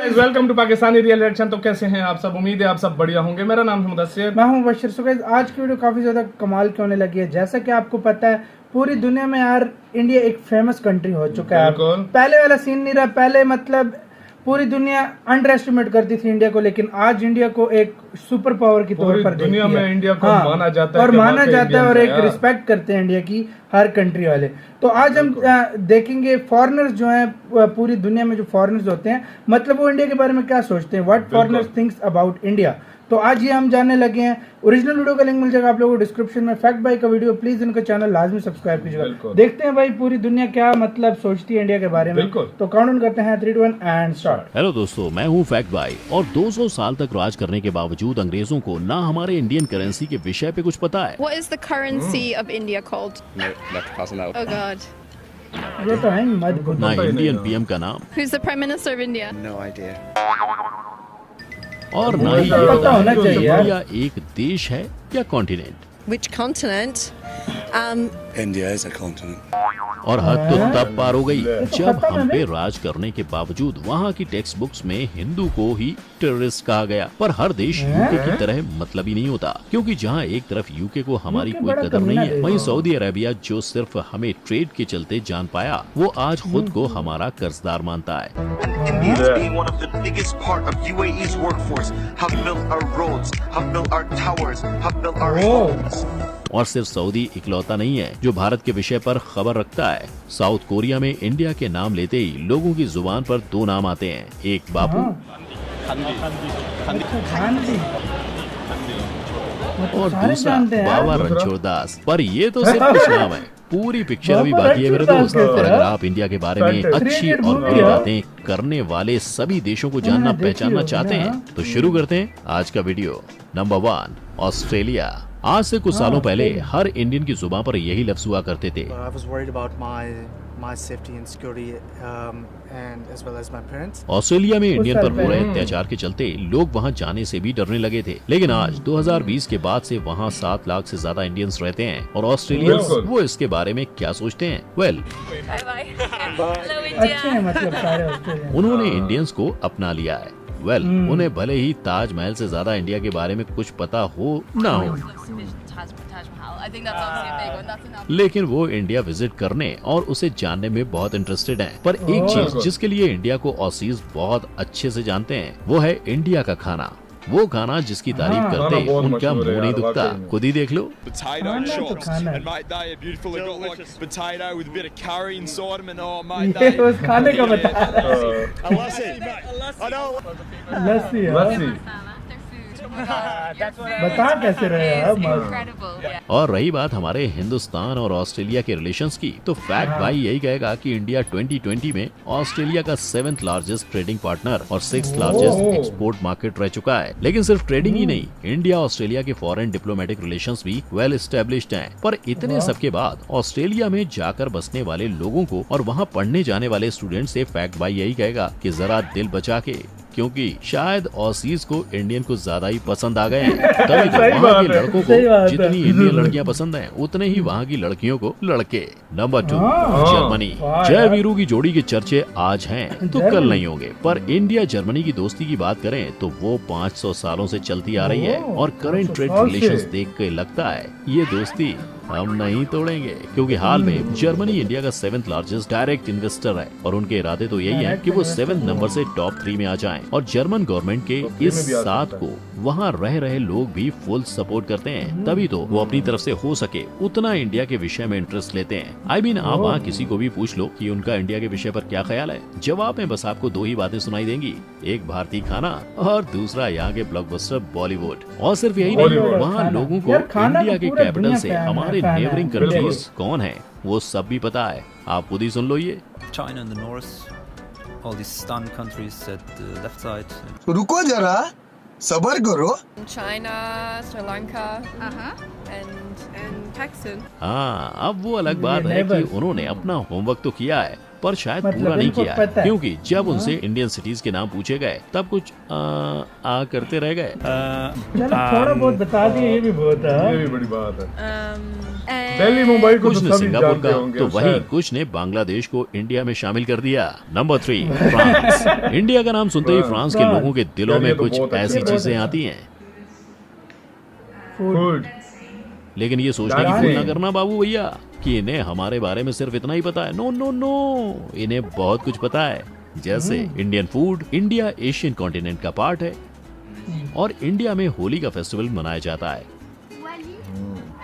Guys welcome to Pakistani real reaction. तो कैसे हैं आप सब? उम्मीद है आप सब बढ़िया होंगे। मेरा नाम है मुदस्सिर, मैं हूं बशीर। सो गाइस आज की वीडियो काफ़ी ज़्यादा कमाल की होने लगी है। जैसा कि आपको पता है पूरी दुनिया में यार इंडिया एक फेमस कंट्री हो चुका है। बिल्कुल। पहले वाला सीन नहीं रहा। पहले मतलब पूरी दुनिया अंडर एस्टिमेट करती थी इंडिया को, लेकिन आज इंडिया को एक सुपर पावर की तौर पर दुनिया देखती में है। इंडिया को माना जाता है और कि माना वाकई जाता है और इंडियंस एक हैं यार। रिस्पेक्ट करते हैं इंडिया की हर कंट्री वाले। तो आज हम देखेंगे फॉरेनर्स जो हैं, पूरी दुनिया में जो फॉरेनर्स होते हैं मतलब वो इंडिया के बारे में क्या सोचते हैं, what foreigners thinks about India. तो आज ये हम जानने लगे हैं। ओरिजिनल वीडियो का लिंक मिल जाएगा आप लोगों को डिस्क्रिप्शन में। फैक्ट बाई का वीडियो प्लीज इनका चैनल लाजमी सब्सक्राइब कीजिएगा। देखते हैं भाई पूरी दुनिया क्या मतलब सोचती है इंडिया के बारे में। तो काउंट करते हैं 3 2 1 एंड स्टार्ट। हेलो दोस्तों, मैं हूं फैक्ट बाई और 200 साल तक राज करने के बावजूद अंग्रेजों को ना हमारे इंडियन करेंसी के विषय पे कुछ पता है। What is the currency of India called? No, left passing out. Oh God. ये तो है मत भूलो। ना इंडियन पीएम का नाम Who's the Prime Minister of India? No idea. और ना ही ये पता होना चाहिए यार। इंडिया एक देश है या continent. Which continent? India is a continent. और हद तो तब पार हो गई जब पता हम मैंने। पे राज करने के बावजूद वहाँ की टेक्स्ट बुक्स में हिंदू को ही टेररिस्ट कहा गया। पर हर देश यूके की तरह मतलबी नहीं होता, क्योंकि जहाँ एक तरफ यूके को हमारी यूके कोई बड़ा कदर नहीं कमीना है, देश वहीं है। सऊदी अरेबिया जो सिर्फ हमें ट्रेड के चलते जान पाया, वो आज खुद को हमारा कर्जदार मानता है। Indians being one of the biggest part of UAE's workforce have built our roads, have built our towers, have built our homes. और सिर्फ सऊदी इकलौता नहीं है जो भारत के विषय पर खबर रखता है। साउथ कोरिया में इंडिया के नाम लेते ही लोगों की जुबान पर 2 नाम आते हैं, एक बापू गांधी और सारे दूसरा जानते हैं यार। बाबा रणछोड़ दास। पर ये तो सिर्फ कुछ नाम है, पूरी पिक्चर अभी बाकी है मेरे दोस्त। और अगर आप इंडिया के बारे में अच्छी और बुरी बातें करने वाले सभी देशों को जानना पहचानना चाहते हैं तो शुरू करते हैं आज का वीडियो। Number 1, Australia. आज से कुछ सालों पहले हर इंडियन की जुबान पर यही लफ्ज हुआ करते थे। I was worried about my safety and security, and as well as my parents. Australia में इंडियन पर हो रहे पहले। अत्याचार के चलते लोग वहां जाने से भी डरने लगे थे, लेकिन आज 2020 के बाद से वहां 7 लाख से ज्यादा इंडियंस रहते हैं। और ऑस्ट्रेलियंस वो इसके बारे में क्या सोचते हैं? वेल, अच्छे हैं मतलब सारे ऑस्ट्रेलियन। उन्होंने इंडियंस को अपना लिया है। उन्हें भले ही ताजमहल से ज्यादा इंडिया के बारे में कुछ पता हो ना हो, लेकिन वो इंडिया विजिट करने और उसे जानने में बहुत इंटरेस्टेड हैं। पर एक चीज जिसके लिए इंडिया को ऑसीज बहुत अच्छे से जानते हैं वो है इंडिया का खाना। वो खाना जिसकी तारीफ करते बहुत उनका मशहूर है मुंह नहीं यार, दुखता। वाकई में। खुद ही देख लो। Potato खाना तो chops, खाना है। and mate, they are beautiful. They've got like potato with a bit of curry inside them, and oh mate, ये they. उस खाने का बता हाँ, लस्सी है। लस्सी। बता कैसे रहे आप? और रही बात हमारे हिंदुस्तान और ऑस्ट्रेलिया के रिलेशंस की, तो फैक्ट भाई यही कहेगा कि इंडिया 2020 में ऑस्ट्रेलिया का 7th लार्जेस्ट ट्रेडिंग पार्टनर और 6th लार्जेस्ट एक्सपोर्ट मार्केट रह चुका है। लेकिन सिर्फ ट्रेडिंग ही नहीं, इंडिया ऑस्ट्रेलिया के फॉरेन डिप्लोमेटिक रिलेशंस भी वेल एस्टेब्लिश्ड हैं। पर इतने सब के बाद ऑस्ट्रेलिया में जाकर बसने वाले लोगों को और वहाँ पढ़ने जाने वाले स्टूडेंट से फैक्ट भाई यही कहेगा कि जरा दिल बचा के, क्योंकि शायद ऑसीज को इंडियन को ज्यादा ही पसंद आ गए हैं। तभी तो वहाँ के लड़कों को जितनी इंडियन लड़कियां पसंद हैं, उतने ही वहाँ की लड़कियों को लड़के। Number 2, Germany. जय वीरू की जोड़ी के चर्चे आज हैं तो कल नहीं होंगे, पर इंडिया जर्मनी की दोस्ती की बात करें तो वो 500 सालों से चलती आ रही है। और करंट ट्रेड रिलेशंस देख के लगता है ये दोस्ती हम नहीं तोड़ेंगे, क्योंकि हाल में जर्मनी इंडिया का 7th लार्जेस्ट डायरेक्ट इन्वेस्टर है और उनके इरादे तो यही है कि वो 7th नंबर से टॉप 3 में आ जाएं। और जर्मन गवर्नमेंट के इस साथ को वहाँ रह रहे लोग भी फुल सपोर्ट करते हैं। तभी तो वो अपनी तरफ से हो सके उतना इंडिया के विषय में इंटरेस्ट लेते हैं। आई मीन आप वहाँ किसी को भी पूछ लो कि उनका इंडिया के विषय पर क्या ख्याल है, जवाब में बस आपको 2 ही बातें सुनाई देंगी, एक भारतीय खाना और दूसरा यहाँ के ब्लॉकबस्टर बॉलीवुड। और सिर्फ यही नहीं, वहाँ लोगों को यार खाना इंडिया तो के पूरे कैपिटल दुनिया से का है, हमारे फैन है। नेबरिंग बिल्कुल। कंट्रीज कौन है वो सब भी पता है। आप खुद ही सुन लो ये। China in the north, all these stun countries at the left side. रुको जरा, सबर करो। China, Sri Lanka, and Pakistan. हाँ, अब वो अलग बात है कि उन्होंने अपना होमवर्क तो किया है, पर शायद मतलब पूरा नहीं इनको किया पता है। क्योंकि जब उनसे इंडियन सिटीज के नाम पूछे गए तब कुछ आ करते रह गए। चलो थोड़ा बहुत बता दिए, ये भी बहुत है। ये भी बड़ी बात है। And दिल्ली मुंबई को कुछ तो ने सभी सिंगापुर जानते का होंगे तो वहीं शायद। कुछ ने बांग्लादेश को इंडिया में शामिल कर दिया। Number 3 France. इंडिया का नाम सुनते ही फ्रांस के लोगों के दिलों यार, में ये तो कुछ बहुत अच्छी ऐसी बात चीजें है। आती हैं, फूड। लेकिन ये सोचने की Dancing। भूल ना करना बाबू भैया कि इन्हें हमारे बारे में सिर्फ इतना ही पता है। नो नो नो, इन्हें बहुत कुछ पता है। जैसे Indian food, India Asian continent का पार्ट है और इंडिया में होली का फेस्टिवल मनाया जाता है।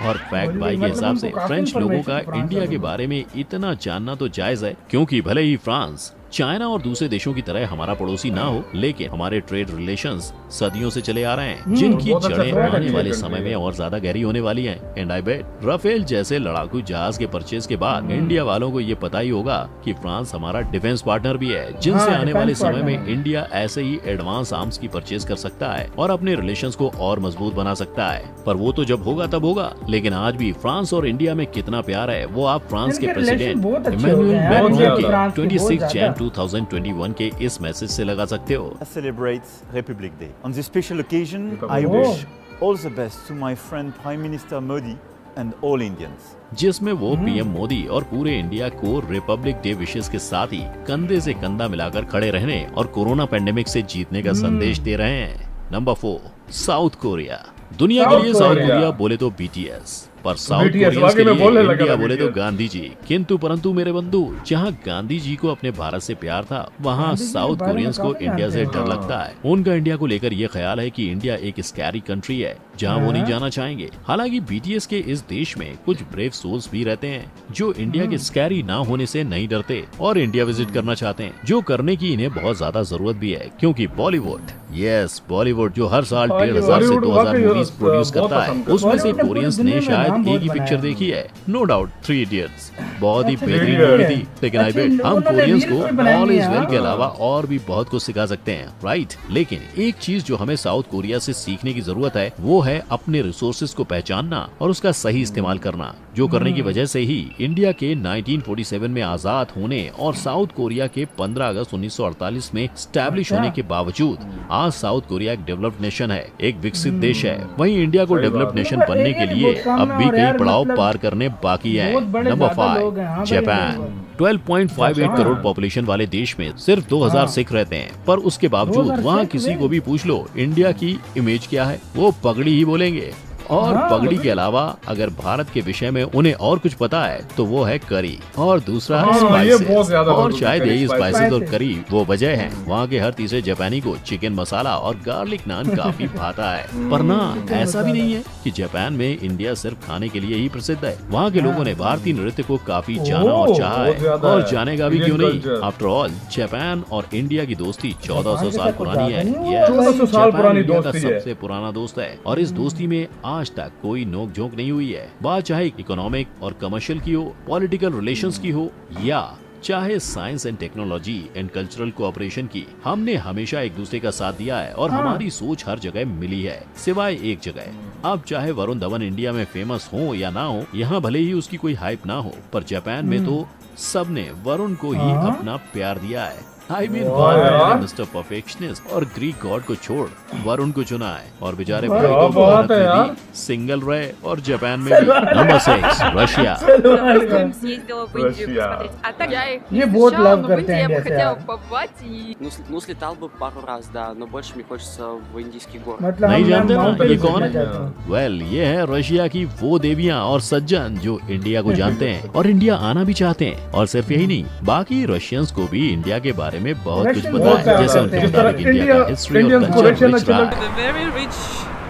और फैक्ट बाई के मतलब हिसाब से उनको काफी फ्रेंच लोगों का information इंडिया फ्रांस के वालों बारे में इतना जानना तो जायज है, क्योंकि भले ही फ्रांस चाइना और दूसरे देशों की तरह हमारा पड़ोसी ना हो, लेकिन हमारे ट्रेड रिलेशंस सदियों से चले आ रहे हैं, जिनकी बहुत अच्छा जड़ें ट्रेड आने है वाले ये समय country में और ज्यादा गहरी होने वाली हैं। एंड आई बेट राफेल जैसे लड़ाकू जहाज के परचेज के बाद इंडिया वालों को ये पता ही होगा कि फ्रांस हमारा डिफेंस पार्टनर भी है, जिनसे हाँ, आने वाले defense समय में partner। इंडिया ऐसे ही एडवांस आर्म्स की परचेज कर सकता है और अपने रिलेशंस को और मजबूत बना सकता है। पर वो तो जब होगा तब होगा, लेकिन आज भी फ्रांस और इंडिया में कितना प्यार है वो आप फ्रांस के इनके प्रेसिडेंट relation बहुत अच्छे हो इमैनुअल गए हैं, मैक्रों इंडिया के फ्रांस के बहुत 26 ज्यादा। जैन 2021 के इस मैसेज से लगा सकते हो। Celebrates Republic Day. On this special occasion, I Oh. wish all the best to my friend Prime Minister Modi and all Indians. जिसमें वो पीएम मोदी और पूरे इंडिया को रिपब्लिक डे विशेष के साथ ही कंधे से कंधा मिलाकर खड़े रहने और कोरोना पेंडेमिक से जीतने का संदेश दे रहे हैं। Number 4 south Korea. दुनिया के लिए साउथ साउथ कोरिया। कोरिया बोले तो BTS, पर साउथ BTS कोरियंस के वाकई में लिए बोलने लगा इंडिया था बोले तो BTS। गांधी जी। किंतु परंतु मेरे बंधु, जहां गांधी जी को अपने भारत से प्यार था, वहां गांधी जी के साउथ बारे में कोरियंस को काफी इंडिया से जानते डर हैं। लगता है। उनका इंडिया को लेकर ये ख्याल है कि इंडिया एक स्कैरी कंट्री है जहां वो नहीं जाना चाहेंगे। हालांकि BTS के इस देश में कुछ ब्रेव सोल्स भी रहते हैं जो इंडिया के स्कैरी ना होने से नहीं डरते और इंडिया विजिट करना चाहते हैं, जो करने की इन्हें बहुत ज्यादा जरूरत भी है, क्योंकि बॉलीवुड, यस बॉलीवुड जो हर साल 1,500 से 2,000 मूवीज प्रोड्यूस करता है, उसमें से बॉलीवुड ने कोरियंस पूरी ने दुनिया में शायद नाम एक ही बहुत पिक्चर बनाया देखी है, नो डाउट 3 इडियट्स। बहुत ही अच्छा, बेहतरीन Three मूवी Idiots। थी, लेकिन आई अच्छा, बेट हम उन्होंने कोरियंस रील्स को भी बनाई ऑल है, इज वेल के हाँ। अलावा और भी बहुत कुछ सिखा सकते हैं, राइट। लेकिन एक चीज जो हमें साउथ कोरिया से सीखने की जरूरत है वो है अपने रिसोर्सेज को पहचानना और उसका सही इस्तेमाल करना, जो करने की वजह से ही इंडिया के 1947 में आजाद होने और साउथ कोरिया के 15 अगस्त 1948 में स्टैब्लिश होने के बावजूद आज साउथ कोरिया एक डेवलप्ड नेशन है, एक विकसित देश है। वहीं इंडिया को सही डेवलप्ड बात। नेशन मतलब बनने एक के एक लिए बहुत काम अब है भी और कई यार पड़ाव मतलब पार करने बाकी है। बहुत बड़े नंबर ज्यादा लोग हैं, हाँ 5 भाई, जापान। लोग। 12.58 करोड़ पॉपुलेशन वाले देश में सिर्फ 2000 हाँ। सिख रहते हैं, पर उसके बावजूद 2000 वहाँ सिख किसी हैं। को भी पूछ लो इंडिया की इमेज क्या है, वो पगड़ी ही बोलेंगे। और हाँ, पगड़ी पगड़ी। के अलावा अगर भारत के विषय में उन्हें और कुछ पता है तो वो है करी और दूसरा हाँ, ये स्पाइसेस। बहुत ज्यादा और जरूरी शायद है, यही spices। स्पाइसेस और Spices। करी वो वजह है वहाँ के हर तीसरे जापानी को चिकन मसाला और गार्लिक नान काफी भाता है। पर ना ऐसा भी नहीं है कि जापान में इंडिया सिर्फ खाने के लिए ही प्रसिद्ध है। वहाँ के लोगों ने भारतीय नृत्य को काफी जाना और चाहा बहुत है ज्यादा और है। जानेगा भी Indian क्यों नहीं। culture। आफ्टर ऑल जापान और इंडिया की दोस्ती 1400 जापान के साल साथ पुरानी है। तो Yes, 1400 साल जापान पुरानी इंडिया का दोस्ती है। सबसे पुराना दोस्त है और इस दोस्ती में आज तक कोई नोक झोंक नहीं हुई है। बात चाहे इकोनॉमिक और कमर्शियल की हो, पॉलिटिकल रिलेशंस की हो या चाहे science and technology and cultural cooperation की, हमने हमेशा एक दूसरे का साथ दिया है और हाँ। हमारी सोच हर जगह मिली है, सिवाय एक जगह। अब चाहे वरुण धवन इंडिया में फेमस हो या ना हो, यहाँ भले ही उसकी कोई हाइप ना हो, पर जापान में तो सबने वरुण को ही हाँ। अपना प्यार दिया है। आई मीन वाह यार। मिस्टर परफेक्शनिस्ट और ग्रीक गॉड को छोड़ वरुण को चुना है और बेचारे वाह, भाई क्या तो बात भारत है में यार। भी सिंगल रहे और जापान में भी। Number 6 Russia. съездила в Индию Россия. посмотреть. А так я их ये не बहुत встречала, love но в करते Индии हैं я бы जैसे хотела यार। побывать и Ну, слетал бы пару раз, да, но больше мне хочется в индийский город. मतलब नहीं हम जानते ना mountains ये कौन देखना है? चाहते हैं। वेल ये है रशिया की वो देवियां और सज्जन जो इंडिया को जानते हैं और इंडिया आना भी चाहते हैं। और सिर्फ यही नहीं, बाकी रशियंस को भी इंडिया के बारे में बहुत कुछ Russians पता बहुत है, ज्यादा जैसे जानते उनके हैं। जिस तरह मुताबिक इंडिया का हिस्ट्री और इंडियंस को कल्चर रशियन रिच रहा अच्छा है। a very rich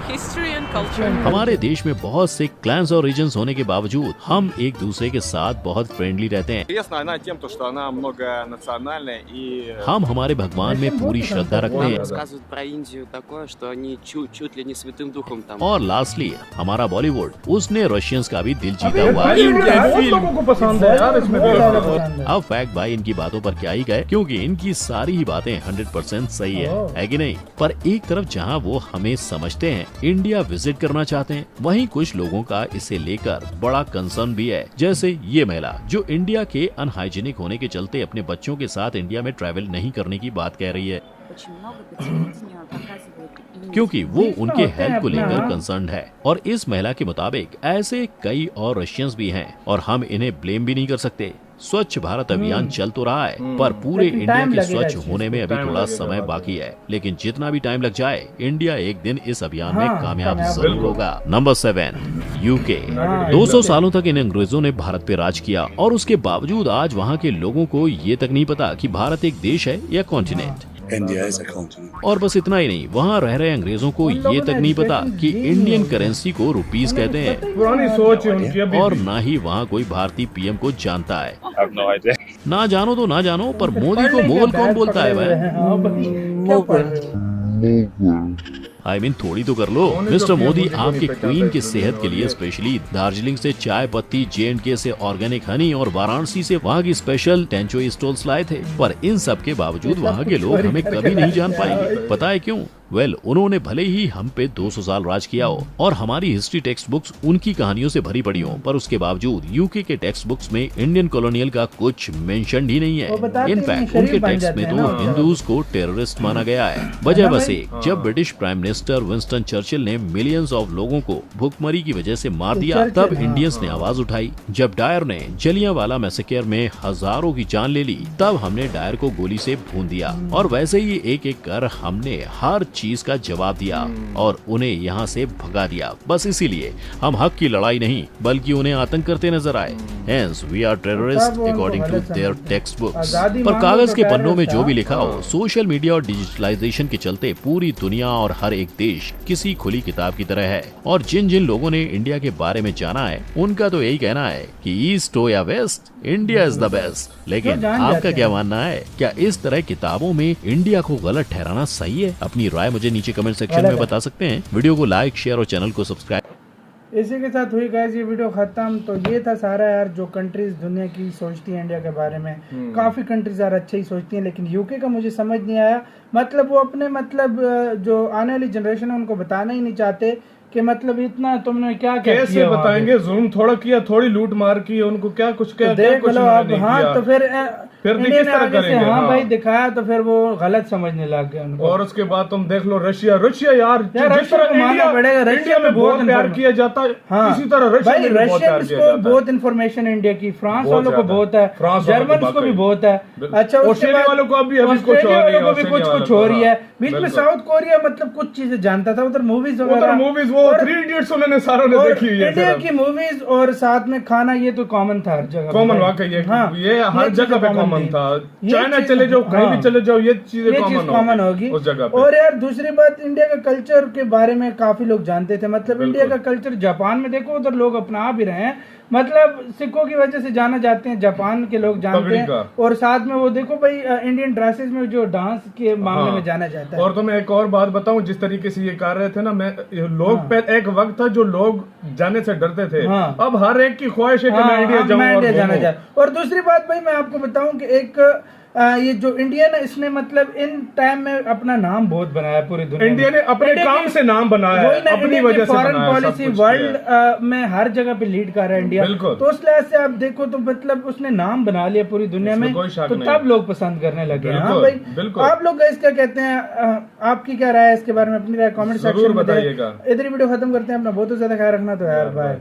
history and culture. हमारे देश में बहुत से क्लैंस और रीजन्स होने के बावजूद हम एक दूसरे के साथ बहुत फ्रेंडली रहते हैं। Интересна она тем, что она многонациональная и... हम हमारे भगवान में पूरी श्रद्धा रखते Нам हैं। рассказывают про Индию такое, что они чуть ли не святым духом там. और लास्टली हमारा बॉलीवुड, उसने रशियंस का भी दिल जीता अबे हुआ भाई, है। बहुत लोगों को पसंद है यार इसमें बहुत ज्यादा भी। पसंद है। अब फैक्ट भाई इनकी बातों पर क्या ही गए, क्योंकि इनकी सारी ही बातें 100% सही है कि नहीं। पर एक तरफ जहां वो हमें समझते हैं, इंडिया विजिट करना चाहते हैं। वहीं कुछ लोगों का इसे लेकर बड़ा कंसर्न भी है, जैसे ये महिला जो इंडिया के अनहाइजीनिक होने के चलते अपने बच्चों के साथ इंडिया में ट्रैवल नहीं करने की बात कह रही है, क्योंकि वो उनके हेल्थ को लेकर कंसर्न है। और इस महिला के मुताबिक ऐसे कई और रशियंस भी हैं और हम इन्हें ब्लेम भी नहीं कर सकते। स्वच्छ भारत अभियान चल तो रहा है, पर पूरे इंडिया के स्वच्छ होने में अभी थोड़ा समय बाकी है। लेकिन जितना भी टाइम लग जाए, इंडिया एक दिन इस अभियान में कामयाब जरूर होगा। Number 7, UK. 200 सालों तक इन अंग्रेजों ने भारत पे राज किया और उसके बावजूद आज वहाँ के लोगों को ये तक नहीं पता कि भारत एक देश है या continent. India is a continent. और बस इतना ही नहीं, वहाँ रह रहे अंग्रेजों को ये तक नहीं पता कि इंडियन करेंसी को रुपीस कहते हैं। पुरानी सोच है उनकी अभी और ना ही वहाँ कोई भारतीय पीएम को जानता है। I have no idea. ना जानो तो ना जानो, पर मोदी को मुगल कौन बोलता है I mean, थोड़ी तो कर लो। मिस्टर मोदी आपके क्वीन की सेहत के लिए स्पेशली दार्जिलिंग से चाय पत्ती, J&K से ऑर्गेनिक हनी और वाराणसी से वहाँ की स्पेशल टेंचोई स्टॉल्स लाए थे। पर इन सब के बावजूद वहाँ के लोग हमें कभी नहीं जान पाएंगे। पता है क्यों? उन्होंने भले ही हम पे 200 साल राज किया हो और हमारी हिस्ट्री टेक्स्ट बुक्स उनकी कहानियों से भरी पड़ी हो, पर उसके बावजूद यूके के टेक्स्ट बुक्स में इंडियन कॉलोनियल का कुछ मेंशन ही नहीं है। इनफैक्ट उनके टेक्स्ट में तो हिंदूज को टेररिस्ट माना गया है। वजह बस एक, जब British prime minister Winston Churchill ने मिलियंस ऑफ लोगों को भुखमरी की वजह से मार दिया, तब इंडियंस ने आवाज उठाई। जब डायर ने जलियांवाला मैसेकर में हजारों की जान ले ली, तब हमने डायर को गोली से भून दिया। और वैसे ही एक एक कर हमने हर चीज का जवाब दिया और उन्हें यहाँ से भगा दिया। बस इसीलिए हम हक की लड़ाई नहीं बल्कि उन्हें आतंक करते नजर आए। Hence we are terrorists according to their textbooks। पर कागज के पन्नों में जो भी लिखा हो, सोशल मीडिया और डिजिटलाइजेशन के चलते पूरी दुनिया और हर एक देश किसी खुली किताब की तरह है। और जिन जिन लोगों ने इंडिया के बारे में जाना है, उनका तो यही कहना है कि ईस्ट हो या west, India is the best. लेकिन आपका क्या मानना है? क्या इस तरह किताबों में इंडिया को गलत ठहराना सही है? अपनी राय मुझे नीचे कमेंट सेक्शन में बता सकते हैं। वीडियो को लाइक, शेयर और चैनल को सब्सक्राइब। इसी के साथ हुई गाइस ये वीडियो खत्म। तो ये था सारा यार जो कंट्रीज दुनिया की सोचती है इंडिया के बारे में। काफी कंट्रीज यार अच्छे ही सोचती हैं, लेकिन यूके का मुझे समझ नहीं आया। मतलब वो अपने जो आने वाली जनरेशन है उनको बताना ही नहीं चाहते कि मतलब इतना तुमने क्या कैसे बताएंगे? जुल्म थोड़ा किया, थोड़ी लूट मार की, उनको क्या कुछ क्या तो देख लो आप। हाँ तो फिर इंडिया ने आगे से हाँ भाई दिखाया तो फिर वो गलत समझने लग गए उनको। और उसके बाद तुम देख लो रशिया यार रशिया को मानना पड़ेगा। रशिया में बहुत प्यार किया जाता है। हाँ इसी तरह रशिया को बहुत इन्फॉर्मेशन इंडिया की, फ्रांस वालों को बहुत है, जर्मन को भी बहुत है। अच्छा ऑस्ट्रेलिया वालों को भी कुछ हो रही है। बीच में साउथ कोरिया मतलब कुछ चीजें जानता था, उधर मूवीज मूवीज वो 3 इडियट्स उन्होंने सारों ने देखी है। इंडिया की मूवीज और साथ में खाना ये तो कॉमन था हर जगह। कॉमन वाकई ये हर जगह पे कॉमन था। चाइना चले जाओ, कहीं भी चले जाओ, ये चीजें कॉमन होगी उस जगह पे। और यार दूसरी बात, इंडिया का कल्चर के बारे में काफी लोग जानते थे। मतलब इंडिया का कल्चर जापान में देखो, उधर लोग अपना भी रहे हैं। मतलब सिखों की वजह से जाना जाते हैं, जापान के लोग जानते हैं। और साथ में वो देखो भाई इंडियन ड्रेसेस में जो डांस के मामले में जाना जाता है। और तो मैं एक और बात बताऊं, जिस तरीके से ये कर रहे थे ना, लोग एक वक्त था जो लोग जाने से डरते थे। अब हर एक की ख्वाहिश है कि मैं इंडिया जाना चाहूँ। और दूसरी बात भाई मैं आपको बताऊं कि एक ये जो इंडिया है इसने मतलब इन टाइम में अपना नाम बहुत बनाया पूरी दुनिया। इंडिया ने अपने काम से नाम बनाया है, अपनी वजह से फॉरेन पॉलिसी वर्ल्ड में हर जगह पे लीड कर रहा है इंडिया। तो उस लिहाज से आप देखो तो मतलब उसने नाम बना लिया पूरी दुनिया में, तो तब लोग पसंद करने लगे। हाँ भाई आप लोग क्या कहते हैं, आपकी क्या राय है इसके बारे में? अपनी राय कॉमेंट सेक्शन में बताइएगा। इधर वीडियो खत्म करते हैं। अपना बहुत ज्यादा ख्याल रखना। तो यार बाय।